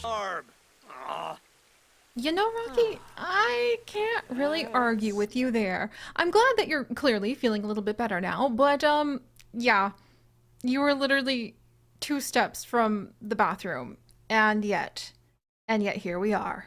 Barb. Ah. You know, Rocky, I can't really argue with you there. I'm glad that you're clearly feeling a little bit better now, but yeah, you were literally 2 steps from the bathroom, and yet here we are.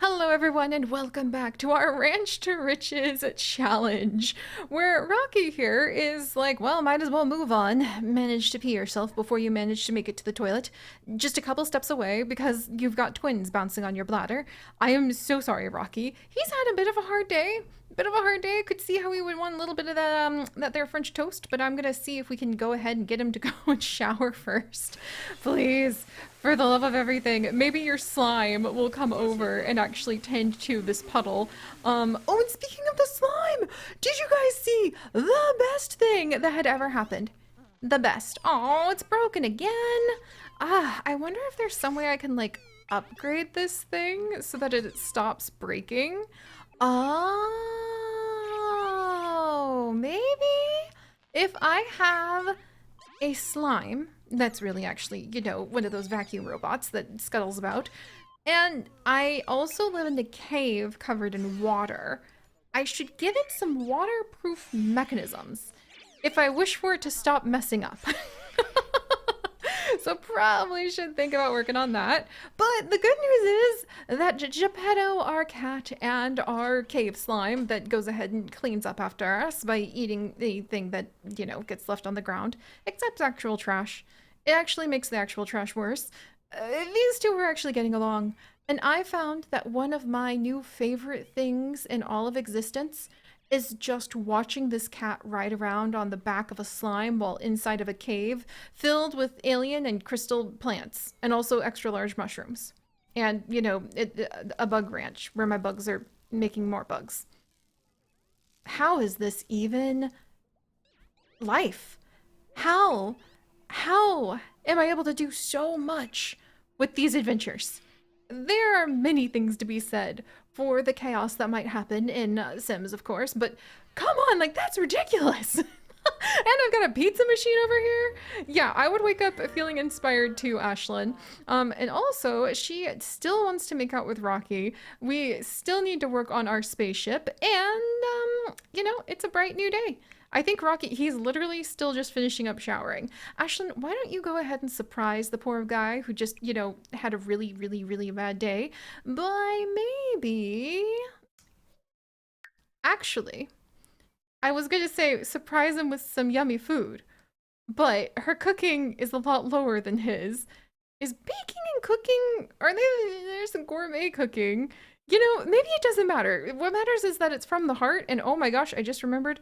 Hello, everyone, and welcome back to our Ranch to Riches challenge, where Rocky here is like, well, might as well move on. Manage to pee yourself before you manage to make it to the toilet. Just a couple steps away because you've got twins bouncing on your bladder. I am so sorry, Rocky. He's had a bit of a hard day. I could see how he would want a little bit of that there French toast, but I'm gonna see if we can go ahead and get him to go and shower first. Please, for the love of everything, maybe your slime will come over and actually tend to this puddle. Oh, and speaking of the slime, did you guys see the best thing that had ever happened? The best. Oh, it's broken again. I wonder if there's some way I can like upgrade this thing so that it stops breaking. Oh, maybe if I have a slime that's really actually, you know, one of those vacuum robots that scuttles about, and I also live in a cave covered in water, I should give it some waterproof mechanisms if I wish for it to stop messing up. So probably should think about working on that. But the good news is that Geppetto, our cat, and our cave slime that goes ahead and cleans up after us by eating anything that, you know, gets left on the ground, except actual trash. It actually makes the actual trash worse. These two are actually getting along. And I found that one of my new favorite things in all of existence is just watching this cat ride around on the back of a slime while inside of a cave filled with alien and crystal plants and also extra large mushrooms. And, you know, a bug ranch where my bugs are making more bugs. How is this even life? How? How am I able to do so much with these adventures? There are many things to be said for the chaos that might happen in Sims, of course, but come on, like, that's ridiculous. And I've got a pizza machine over here. Yeah, I would wake up feeling inspired too, Ashlyn. And also, she still wants to make out with Rocky. We still need to work on our spaceship, and, you know, it's a bright new day. I think Rocky, he's literally still just finishing up showering. Ashlyn, why don't you go ahead and surprise the poor guy who just, you know, had a really, really, really bad day by maybe... Actually, I was going to say surprise him with some yummy food, but her cooking is a lot lower than his. Is baking and cooking, are they, there's some gourmet cooking. You know, maybe it doesn't matter. What matters is that it's from the heart, and oh my gosh, I just remembered.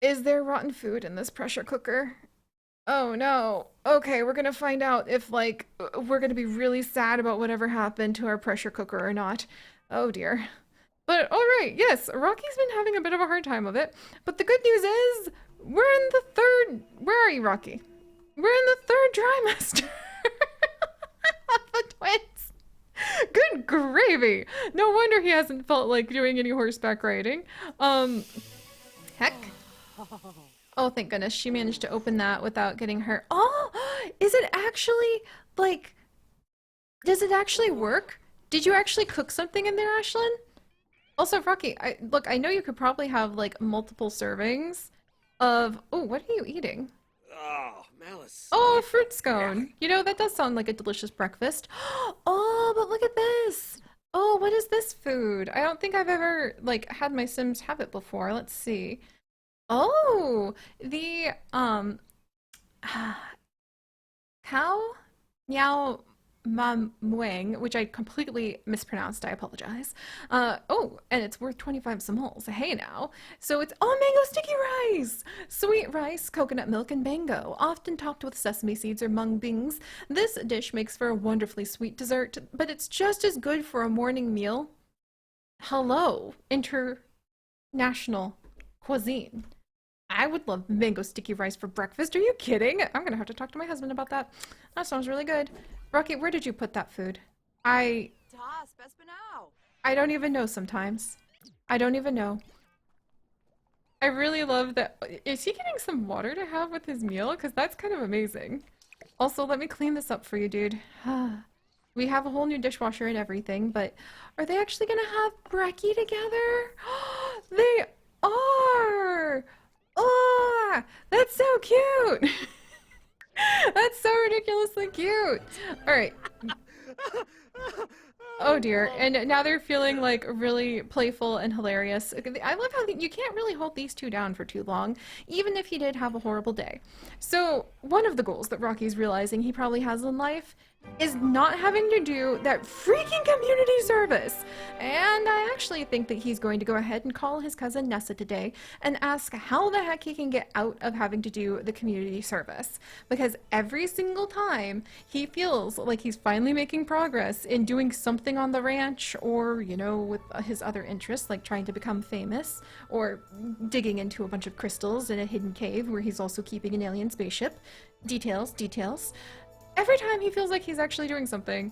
Is there rotten food in this pressure cooker? Oh no. Okay, we're gonna find out if, like, we're gonna be really sad about whatever happened to our pressure cooker or not. Oh dear. But alright, yes, Rocky's been having a bit of a hard time of it. But the good news is, we're in the third. Where are you, Rocky? We're in the third trimester of the twins. Good gravy. No wonder he hasn't felt like doing any horseback riding. Heck. Oh, thank goodness. She managed to open that without getting hurt. Oh, is it actually, like, does it actually work? Did you actually cook something in there, Ashlyn? Also, Rocky, look, I know you could probably have, like, multiple servings of... Oh, what are you eating? Oh, malice. Oh, a fruit scone. You know, that does sound like a delicious breakfast. Oh, but look at this. Oh, what is this food? I don't think I've ever, like, had my Sims have it before. Let's see. Oh, the cow meow mueng, which I completely mispronounced. I apologize. Oh, and it's worth 25 simoles. Hey now. So it's mango sticky rice, sweet rice, coconut milk, and mango, often topped with sesame seeds or mung beans. This dish makes for a wonderfully sweet dessert, but it's just as good for a morning meal. Hello, international cuisine. I would love mango sticky rice for breakfast. Are you kidding? I'm gonna have to talk to my husband about that. That sounds really good. Rocky, where did you put that food? I Das, best now. I don't even know sometimes. I don't even know. I really love that. Is he getting some water to have with his meal? Because that's kind of amazing. Also, let me clean this up for you, dude. We have a whole new dishwasher and everything, but are they actually gonna have brekkie together? They are! Oh, that's so cute! That's so ridiculously cute! Alright. Oh dear, and now they're feeling like really playful and hilarious. I love how you can't really hold these two down for too long, even if he did have a horrible day. So, one of the goals that Rocky's realizing he probably has in life is not having to do that freaking community service. And I actually think that he's going to go ahead and call his cousin Nessa today and ask how the heck he can get out of having to do the community service. Because every single time he feels like he's finally making progress in doing something on the ranch or, you know, with his other interests like trying to become famous or digging into a bunch of crystals in a hidden cave where he's also keeping an alien spaceship. Details, details. Every time he feels like he's actually doing something,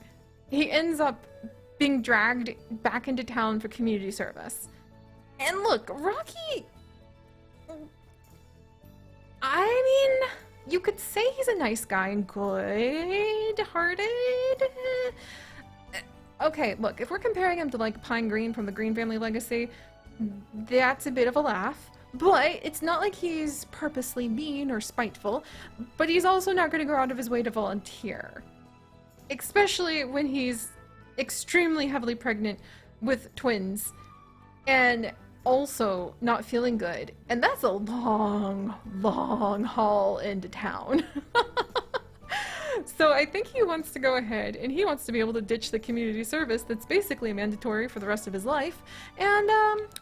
he ends up being dragged back into town for community service. And look, Rocky, I mean, you could say he's a nice guy and good-hearted. Okay, look, if we're comparing him to like Pine Green from the Green Family Legacy, that's a bit of a laugh. But it's not like he's purposely mean or spiteful, but he's also not going to go out of his way to volunteer. Especially when he's extremely heavily pregnant with twins and also not feeling good. And that's a long, long haul into town. So I think he wants to go ahead and he wants to be able to ditch the community service that's basically mandatory for the rest of his life. And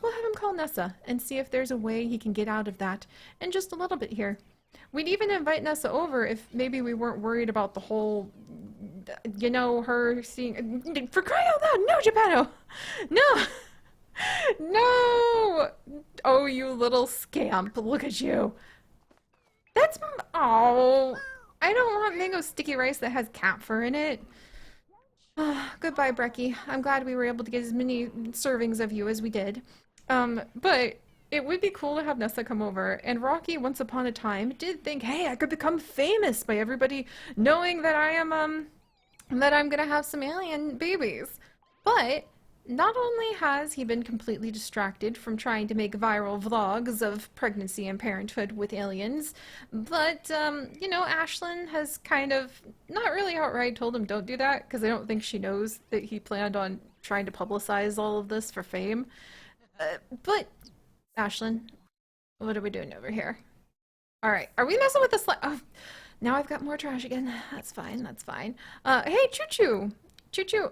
we'll have him call Nessa and see if there's a way he can get out of that in just a little bit here. We'd even invite Nessa over if maybe we weren't worried about the whole, you know, her seeing... For crying out loud, no, Geppetto! No! No! Oh, you little scamp, look at you. That's... Oh... I don't want mango sticky rice that has cat fur in it. Goodbye, Brekkie. I'm glad we were able to get as many servings of you as we did. But it would be cool to have Nessa come over. And Rocky, once upon a time, did think, hey, I could become famous by everybody knowing that that I'm gonna have some alien babies. But not only has he been completely distracted from trying to make viral vlogs of pregnancy and parenthood with aliens, but, you know, Ashlyn has kind of not really outright told him don't do that, because I don't think she knows that he planned on trying to publicize all of this for fame. But, Ashlyn, what are we doing over here? Alright, are we messing with the slime? Oh, now I've got more trash again. That's fine, that's fine. Hey, Choo-Choo! Choo-Choo,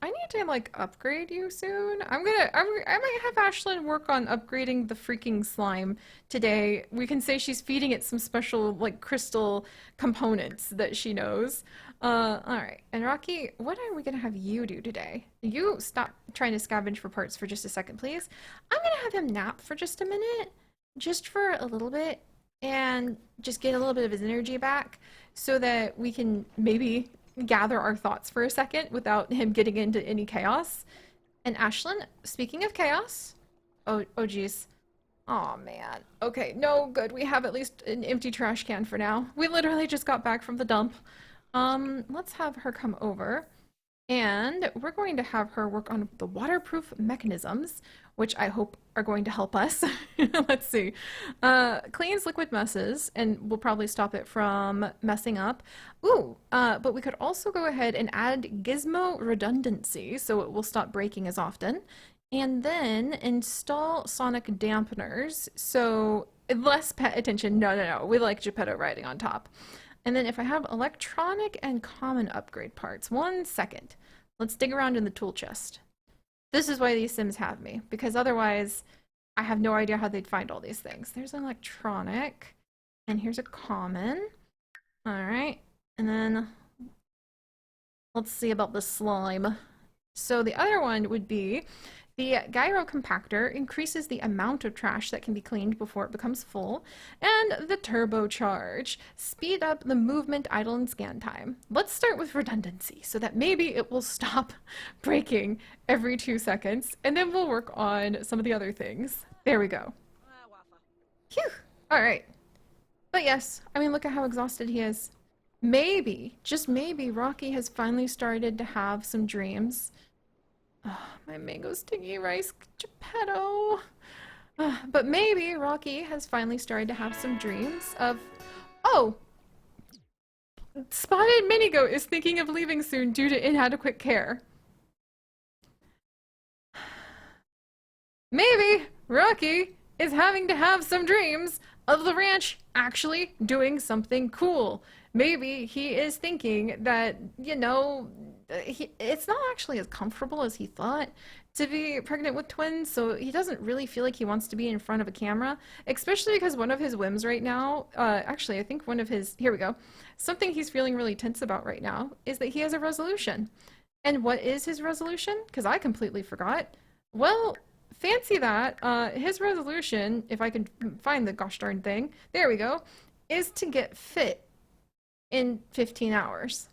I need to like upgrade you soon. I might have Ashlyn work on upgrading the freaking slime today. We can say she's feeding it some special like crystal components that she knows. Alright. And Rocky, what are we gonna have you do today? You stop trying to scavenge for parts for just a second, please. I'm gonna have him nap for just a minute. Just for a little bit. And just get a little bit of his energy back so that we can maybe gather our thoughts for a second without him getting into any chaos. And Ashlyn, speaking of chaos, oh geez. Oh man. Okay, no, good. We have at least an empty trash can for now. We literally just got back from the dump. Let's have her come over. And we're going to have her work on the waterproof mechanisms, which I hope are going to help us. Let's see. Cleans liquid messes, and we'll probably stop it from messing up. Ooh, but we could also go ahead and add gizmo redundancy, so it will stop breaking as often. And then install sonic dampeners, so less pet attention. No. We like Geppetto riding on top. And then if I have electronic and common upgrade parts, 1 second. Let's dig around in the tool chest. This is why these Sims have me, because otherwise I have no idea how they'd find all these things. There's an electronic, and here's a common. All right, and then let's see about the slime. So the other one would be the gyro compactor increases the amount of trash that can be cleaned before it becomes full, and the turbocharge speed up the movement, idle, and scan time. Let's start with redundancy so that maybe it will stop breaking every 2 seconds, and then we'll work on some of the other things. There we go. Phew. All right. But yes, I mean, look at how exhausted he is. Maybe, just maybe, Rocky has finally started to have some dreams. Oh, my mango sticky rice geppetto. But maybe Rocky has finally started to have some dreams of, oh, Spotted Minigoat is thinking of leaving soon due to inadequate care. Maybe Rocky is having to have some dreams of the ranch actually doing something cool. Maybe he is thinking that, it's not actually as comfortable as he thought to be pregnant with twins, so he doesn't really feel like he wants to be in front of a camera, especially because one of his whims right now, actually, I think one of his, here we go, something he's feeling really tense about right now is that he has a resolution. And what is his resolution? Because I completely forgot. Well, fancy that. His resolution, if I can find the gosh darn thing, there we go, is to get fit in 15 hours.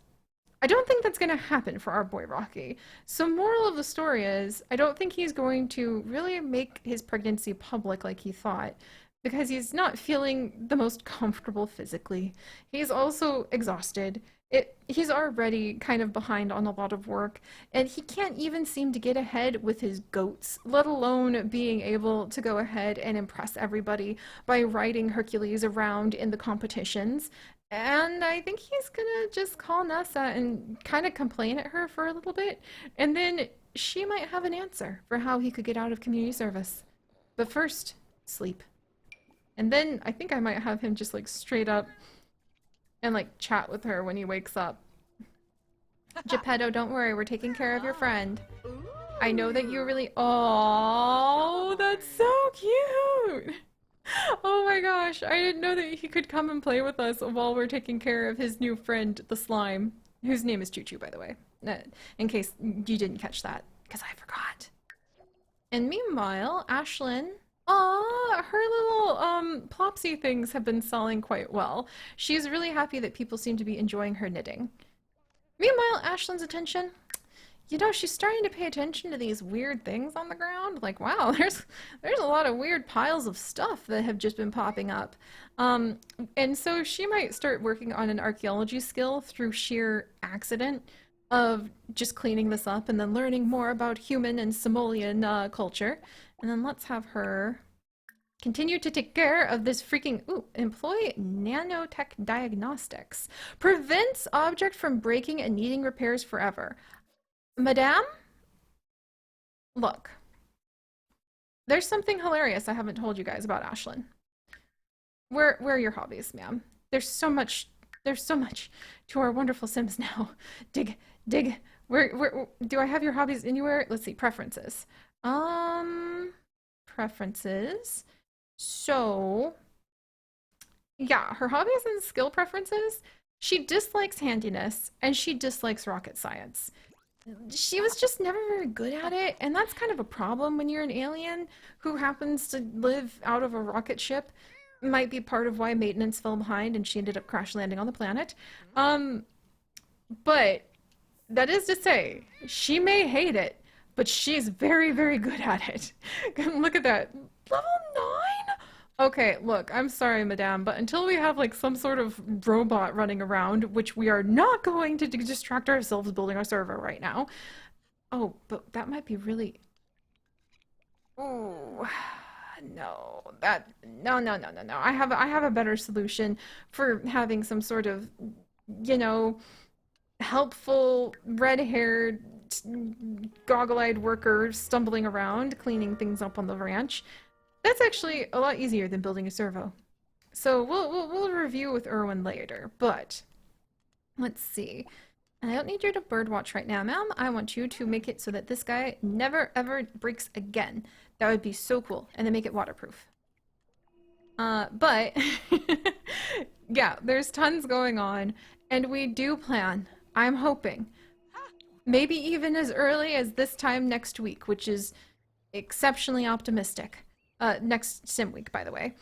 I don't think that's going to happen for our boy Rocky. So, moral of the story is, I don't think he's going to really make his pregnancy public like he thought because he's not feeling the most comfortable physically. He's also exhausted. He's already kind of behind on a lot of work, and he can't even seem to get ahead with his goats, let alone being able to go ahead and impress everybody by riding Hercules around in the competitions. And I think he's gonna just call Nessa and kind of complain at her for a little bit, and then she might have an answer for how he could get out of community service. But first, sleep. And then I think I might have him just like straight up and like chat with her when he wakes up. Geppetto, don't worry, we're taking care of your friend. I know that you really. Oh, that's so cute! Oh my gosh, I didn't know that he could come and play with us while we're taking care of his new friend, the slime, whose name is Choo Choo, by the way, in case you didn't catch that, because I forgot. And meanwhile, Ashlyn, her little Plopsy things have been selling quite well. She's really happy that people seem to be enjoying her knitting. Meanwhile, Ashlyn's attention, she's starting to pay attention to these weird things on the ground. Like, wow, there's a lot of weird piles of stuff that have just been popping up. And so she might start working on an archaeology skill through sheer accident of just cleaning this up and then learning more about human and Somalian culture. And then let's have her continue to take care of this freaking, employ nanotech diagnostics. Prevents object from breaking and needing repairs forever. Madame? Look. There's something hilarious I haven't told you guys about Ashlyn. Where are your hobbies, ma'am? There's so much to our wonderful Sims now. Dig. Where do I have your hobbies anywhere? Let's see, preferences. Preferences. So, yeah, her hobbies and skill preferences. She dislikes handiness and she dislikes rocket science. She was just never very good at it, and that's kind of a problem when you're an alien who happens to live out of a rocket ship. Might be part of why maintenance fell behind and she ended up crash landing on the planet. But that is to say, she may hate it, but she's very, very good at it. Look at that. Level 9? Okay, look, I'm sorry, madame, but until we have like some sort of robot running around, which we are not going to distract ourselves building our server right now. Oh, but that might be really. Oh, no, no. I have a better solution for having some sort of, you know, helpful red-haired, goggle-eyed worker stumbling around, cleaning things up on the ranch. That's actually a lot easier than building a servo. So we'll review with Erwin later, but let's see. And I don't need you to birdwatch right now, ma'am. I want you to make it so that this guy never ever breaks again. That would be so cool. And then make it waterproof. But yeah, there's tons going on, and we do plan. I'm hoping. Maybe even as early as this time next week, which is exceptionally optimistic. Next sim week, by the way.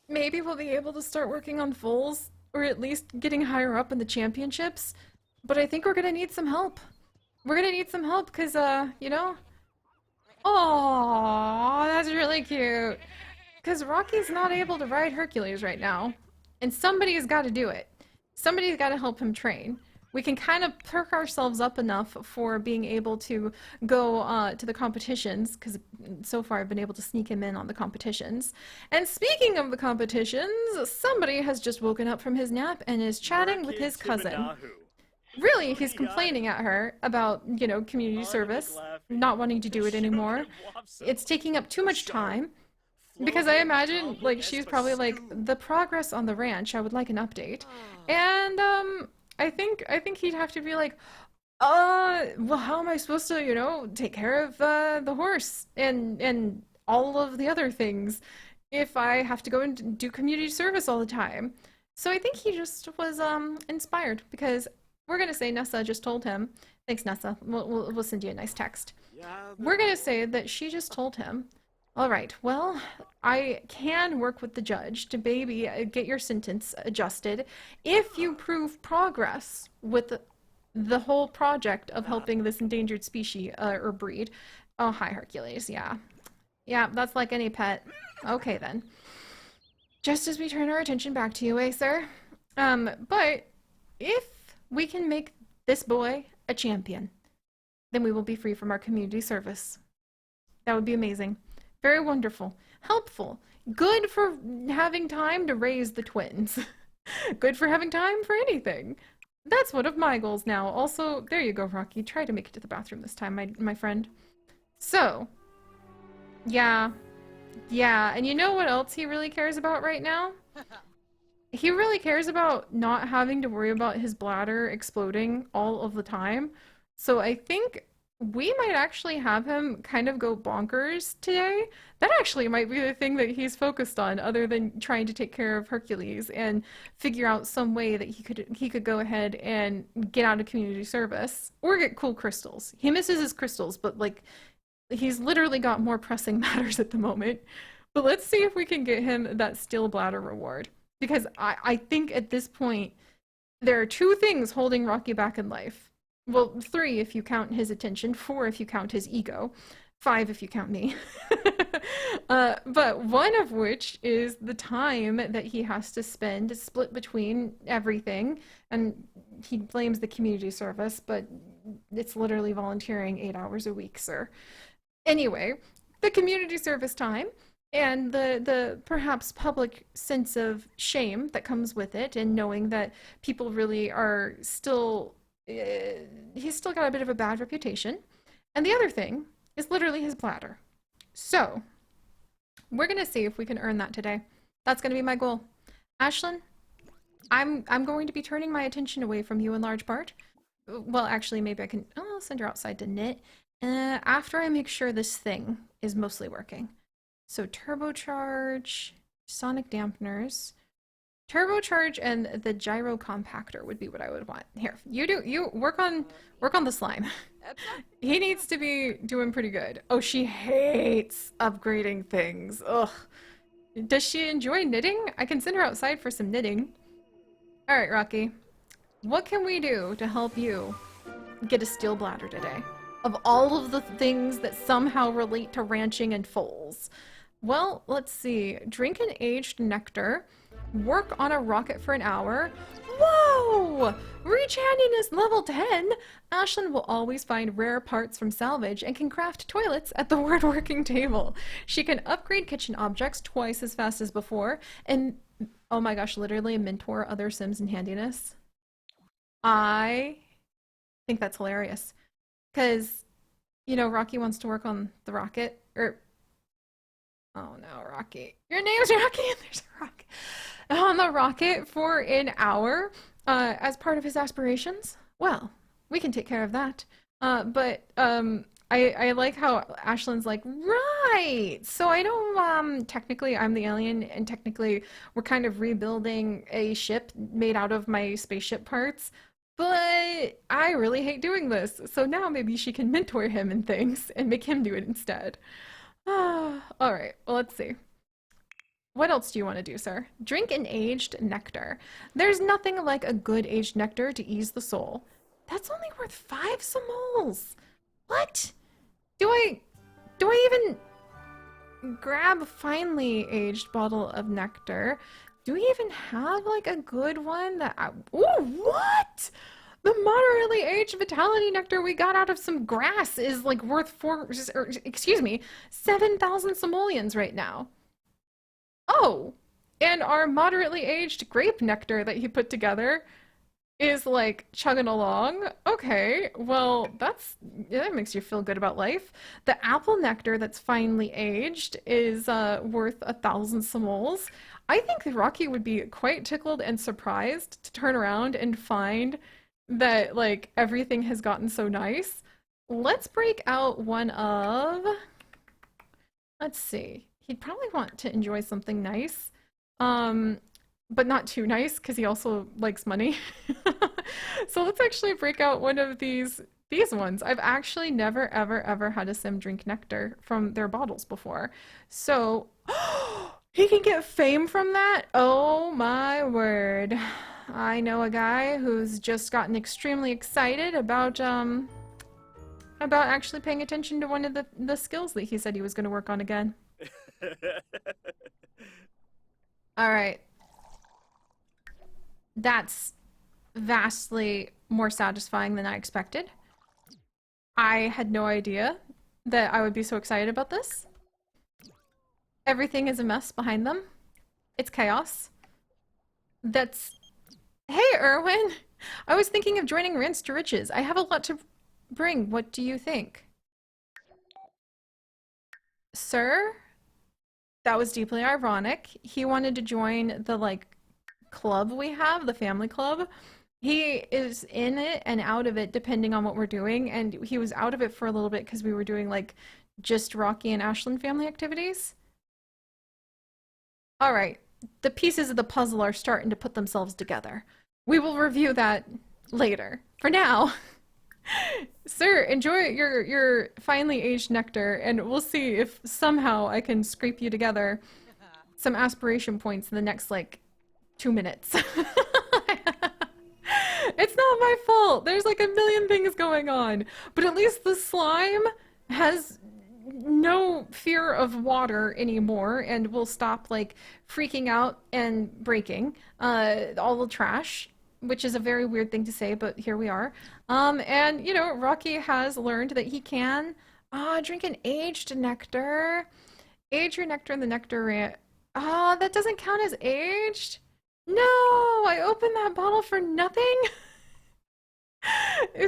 Maybe we'll be able to start working on foals, or at least getting higher up in the championships. But I think we're gonna need some help. We're gonna need some help, because, you know? Oh, that's really cute. because Rocky's not able to ride Hercules right now, and somebody's got to do it. Somebody's got to help him train. We can kind of perk ourselves up enough for being able to go to the competitions, because so far I've been able to sneak him in on the competitions. And speaking of the competitions, somebody has just woken up from his nap and is chatting with his cousin. Really, he's complaining at her about, community service, not wanting to do it anymore. It's taking up too much time. Because I imagine, like, she's probably like, the progress on the ranch, I would like an update. And, I think he'd have to be like, well, how am I supposed to, take care of, the horse and all of the other things if I have to go and do community service all the time? So I think he just was, inspired because we're gonna say Nessa just told him. Thanks, Nessa. We'll send you a nice text. We're gonna say that she just told him, all right, well, I can work with the judge to maybe get your sentence adjusted if you prove progress with the whole project of helping this endangered species or breed. Oh, hi, Hercules. Yeah. Yeah, that's like any pet. Okay, then. Just as we turn our attention back to you, sir. But if we can make this boy a champion, then we will be free from our community service. That would be amazing. Very wonderful. Helpful. Good for having time to raise the twins. Good for having time for anything. That's one of my goals now. Also, there you go, Rocky. Try to make it to the bathroom this time, my friend. So, yeah. Yeah, and you know what else he really cares about right now? He really cares about not having to worry about his bladder exploding all of the time. So I think we might actually have him kind of go bonkers today. That actually might be the thing that he's focused on, other than trying to take care of Hercules and figure out some way that he could go ahead and get out of community service or get cool crystals. He misses his crystals, but like he's literally got more pressing matters at the moment. But let's see if we can get him that still bladder reward. Because I think at this point, there are two things holding Rocky back in life. Well, 3 if you count his attention, 4 if you count his ego, 5 if you count me. But one of which is the time that he has to spend split between everything. And he blames the community service, but it's literally volunteering 8 hours a week, sir. Anyway, the community service time and the perhaps public sense of shame that comes with it, and knowing that people really are still he's still got a bit of a bad reputation. And the other thing is literally his bladder. So we're gonna see if we can earn that today. That's gonna be my goal. Ashlyn, I'm going to be turning my attention away from you in large part. Well, actually, maybe I can send her outside to knit after I make sure this thing is mostly working. So turbocharge, sonic dampeners, turbocharge, and the gyro compactor would be what I would want. Here, you work on the slime. He needs to be doing pretty good. Oh, she hates upgrading things. Ugh. Does she enjoy knitting? I can send her outside for some knitting. All right, Rocky. What can we do to help you get a steel bladder today? Of all of the things that somehow relate to ranching and foals. Well, let's see. Drink an aged nectar. Work on a rocket for an hour. Whoa! Reach handiness level 10. Ashlyn will always find rare parts from salvage and can craft toilets at the woodworking table. She can upgrade kitchen objects twice as fast as before. And, oh my gosh, literally mentor other Sims in handiness. I think that's hilarious. Because, Rocky wants to work on the rocket. Oh no, Rocky. Your name's Rocky and there's a rocket. On the rocket for an hour as part of his aspirations. Well, we can take care of that. But I like how Ashlyn's like, right. So I know technically I'm the alien, and technically we're kind of rebuilding a ship made out of my spaceship parts. But I really hate doing this. So now maybe she can mentor him in things and make him do it instead. All right, well, let's see. What else do you want to do, sir? Drink an aged nectar. There's nothing like a good aged nectar to ease the soul. That's only worth 5 simoles. What? Do I even... grab finely aged bottle of nectar. Do we even have like a good one that Ooh, what? The moderately aged vitality nectar we got out of some grass is like worth excuse me, 7,000 simoleons right now. Oh, and our moderately aged grape nectar that he put together is like chugging along. Okay, well, that makes you feel good about life. The apple nectar that's finely aged is worth 1,000 simoles. I think Rocky would be quite tickled and surprised to turn around and find that like everything has gotten so nice. Let's break out one of, let's see. He'd probably want to enjoy something nice. Um, but not too nice because he also likes money. So let's actually break out one of these ones. I've actually never ever ever had a sim drink nectar from their bottles before. So he can get fame from that? Oh my word. I know a guy who's just gotten extremely excited about actually paying attention to one of the skills that he said he was going to work on again. All right. That's vastly more satisfying than I expected. I had no idea that I would be so excited about this. Everything is a mess behind them. It's chaos. That's... Hey, Erwin! I was thinking of joining Rinse to Riches. I have a lot to bring. What do you think? Sir? That was deeply ironic. He wanted to join the, like, club we have, the family club. He is in it and out of it depending on what we're doing, and he was out of it for a little bit because we were doing like just Rocky and Ashlyn family activities. All right, the pieces of the puzzle are starting to put themselves together. We will review that later. For now, sir, enjoy your finely aged nectar, and we'll see if somehow I can scrape you together some aspiration points in the next like 2 minutes. It's not my fault. There's like a million things going on. But at least the slime has no fear of water anymore and will stop like freaking out and breaking all the trash, which is a very weird thing to say, but here we are. And you know, Rocky has learned that he can drink an aged nectar. Age your nectar in the nectar rant. That doesn't count as aged. No, I opened that bottle for nothing.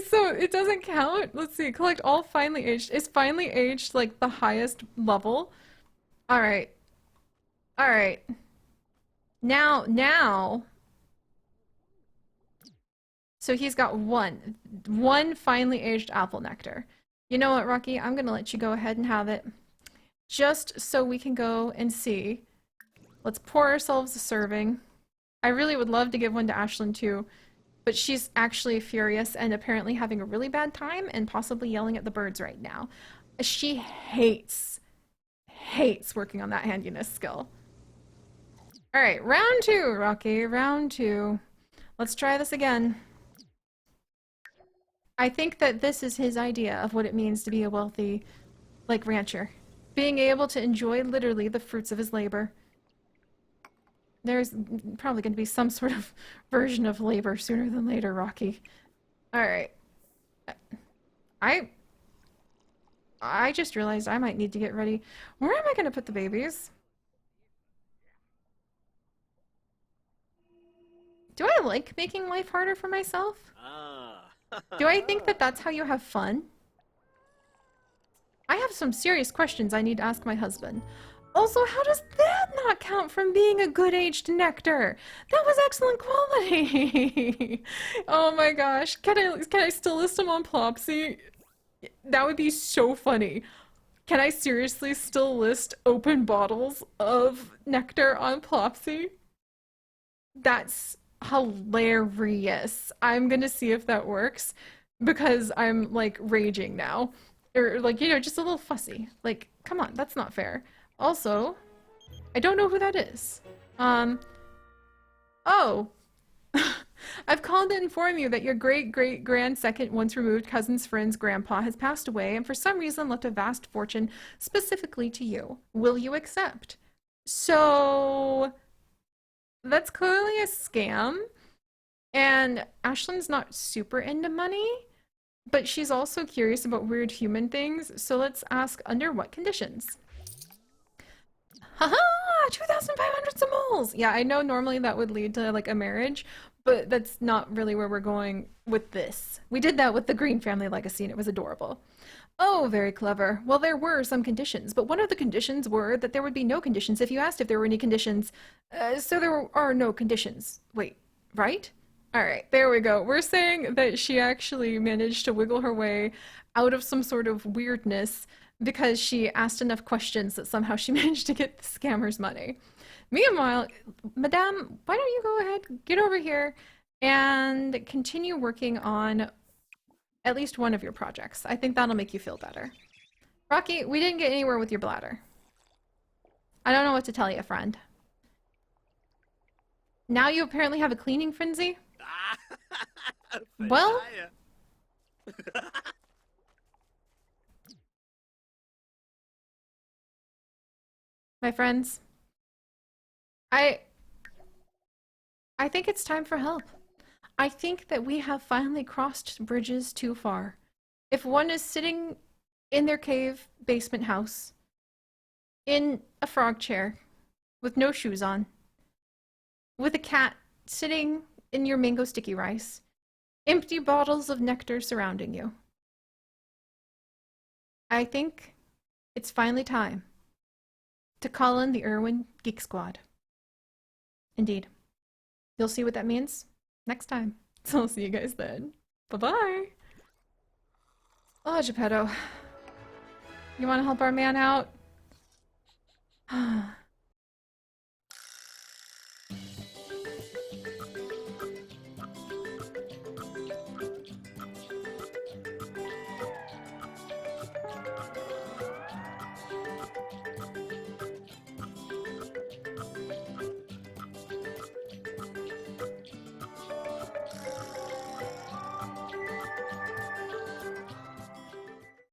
So it doesn't count. Let's see. Collect all finely aged. Is finely aged like the highest level? All right. All right. Now. So he's got one finely aged apple nectar. You know what, Rocky? I'm gonna let you go ahead and have it. Just so we can go and see. Let's pour ourselves a serving. I really would love to give one to Ashlyn too, but she's actually furious and apparently having a really bad time and possibly yelling at the birds right now. She hates working on that handiness skill. All right, round two, Rocky, round two. Let's try this again. I think that this is his idea of what it means to be a wealthy, like, rancher. Being able to enjoy literally the fruits of his labor. There's probably going to be some sort of version of labor sooner than later, Rocky. All right. I just realized I might need to get ready. Where am I going to put the babies? Do I like making life harder for myself? Do I think that that's how you have fun? I have some serious questions I need to ask my husband. Also, how does that not count from being a good aged nectar? That was excellent quality. Oh my gosh. Can I still list them on Plopsy? That would be so funny. Can I seriously still list open bottles of nectar on Plopsy? That's hilarious. I'm gonna see if that works because I'm like raging now. Or like, you know, just a little fussy. Like, come on, that's not fair. Also, I don't know who that is. Oh. I I've called to inform you that your great-great-grand second once removed cousin's friend's grandpa has passed away and for some reason left a vast fortune specifically to you. Will you accept? So that's clearly a scam. And Ashlyn's not super into money, but she's also curious about weird human things. So let's ask under what conditions? Haha! 2,500 simoles! Yeah, I know normally that would lead to like a marriage, but that's not really where we're going with this. We did that with the Green family legacy and it was adorable. Oh, very clever. Well, there were some conditions, but one of the conditions were that there would be no conditions if you asked if there were any conditions. So there are no conditions. Wait, right? All right, there we go. We're saying that she actually managed to wiggle her way out of some sort of weirdness because she asked enough questions that somehow she managed to get the scammer's money. Meanwhile, Madame, why don't you go ahead, get over here, and continue working on at least one of your projects. I think that'll make you feel better. Rocky, we didn't get anywhere with your bladder. I don't know what to tell you, friend. Now you apparently have a cleaning frenzy? Well, my friends, I I think it's time for help. I think that we have finally crossed bridges too far. If one is sitting in their cave basement house in a frog chair with no shoes on, with a cat sitting in your mango sticky rice, empty bottles of nectar surrounding you, I think it's finally time to call in the Irwin Geek Squad. Indeed. You'll see what that means next time. So I'll see you guys then. Bye-bye. Oh, Geppetto. You want to help our man out?